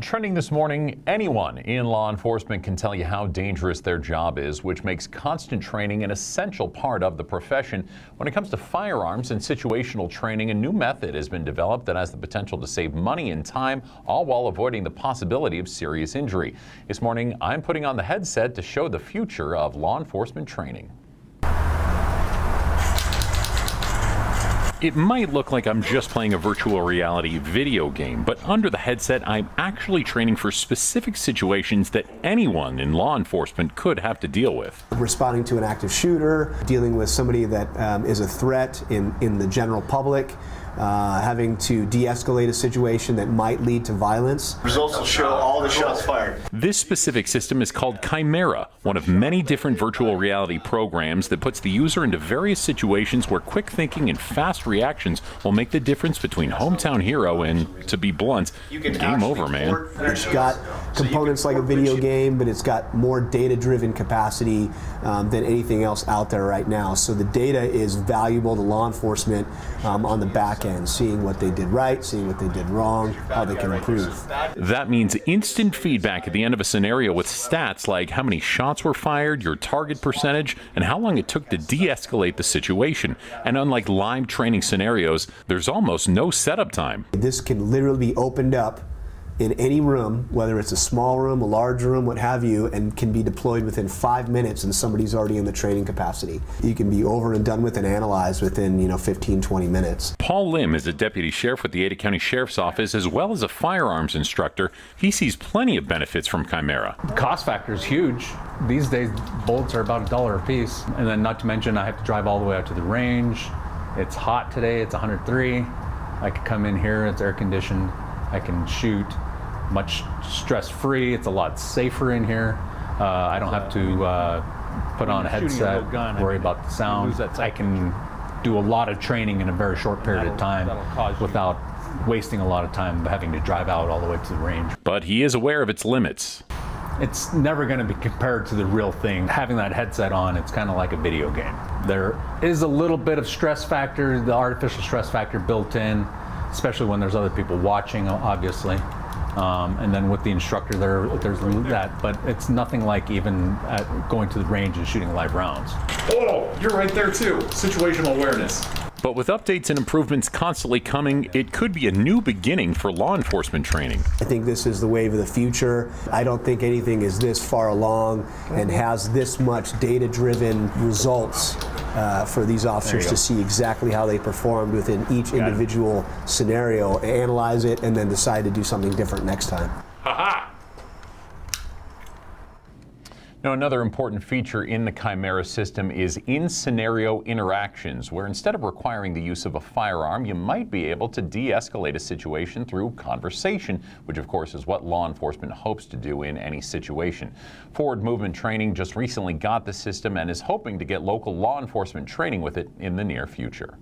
Trending this morning, anyone in law enforcement can tell you how dangerous their job is, which makes constant training an essential part of the profession. When it comes to firearms and situational training, a new method has been developed that has the potential to save money and time, all while avoiding the possibility of serious injury. This morning, I'm putting on the headset to show the future of law enforcement training. It might look like I'm just playing a virtual reality video game, but under the headset, I'm actually training for specific situations that anyone in law enforcement could have to deal with. Responding to an active shooter, dealing with somebody that is a threat in the general public, having to de-escalate a situation that might lead to violence. Results will show all the shots fired. This specific system is called Chimera, one of many different virtual reality programs that puts the user into various situations where quick thinking and fast reactions will make the difference between hometown hero and, to be blunt, game over, man. It's got components like a video game, but it's got more data-driven capacity than anything else out there right now. So the data is valuable to law enforcement on the back end, seeing what they did right, seeing what they did wrong, how they can improve. That means instant feedback at the end of a scenario with stats like how many shots were fired, your target percentage, and how long it took to de-escalate the situation. And unlike live training scenarios, there's almost no setup time. This can literally be opened up in any room, whether it's a small room, a large room, what have you, and can be deployed within 5 minutes and somebody's already in the training capacity. You can be over and done with and analyzed within 15, 20 minutes. Paul Lim is a deputy sheriff with the Ada County Sheriff's Office as well as a firearms instructor. He sees plenty of benefits from Chimera. The cost factor is huge. These days bullets are about $1 a piece, and then not to mention I have to drive all the way out to the range. It's hot today, it's 103. I can come in here, it's air conditioned. I can shoot much stress-free. It's a lot safer in here. I don't have to put on a headset, worry about the sound. I can do a lot of training in a very short period of time without wasting a lot of time having to drive out all the way to the range. But he is aware of its limits. It's never going to be compared to the real thing. Having that headset on, it's kind of like a video game. There is a little bit of stress factor, the artificial stress factor built in, especially when there's other people watching, obviously. And then with the instructor there's that, but it's nothing like even going to the range and shooting live rounds. Oh, you're right there too. Situational awareness. But with updates and improvements constantly coming, it could be a new beginning for law enforcement training. I think this is the wave of the future. I don't think anything is this far along and has this much data-driven results for these officers to see exactly how they performed within each individual scenario, analyze it, and then decide to do something different next time. Ha-ha! Now, another important feature in the Chimera system is in-scenario interactions, where instead of requiring the use of a firearm, you might be able to de-escalate a situation through conversation, which of course is what law enforcement hopes to do in any situation. Forward Movement Training just recently got the system and is hoping to get local law enforcement training with it in the near future.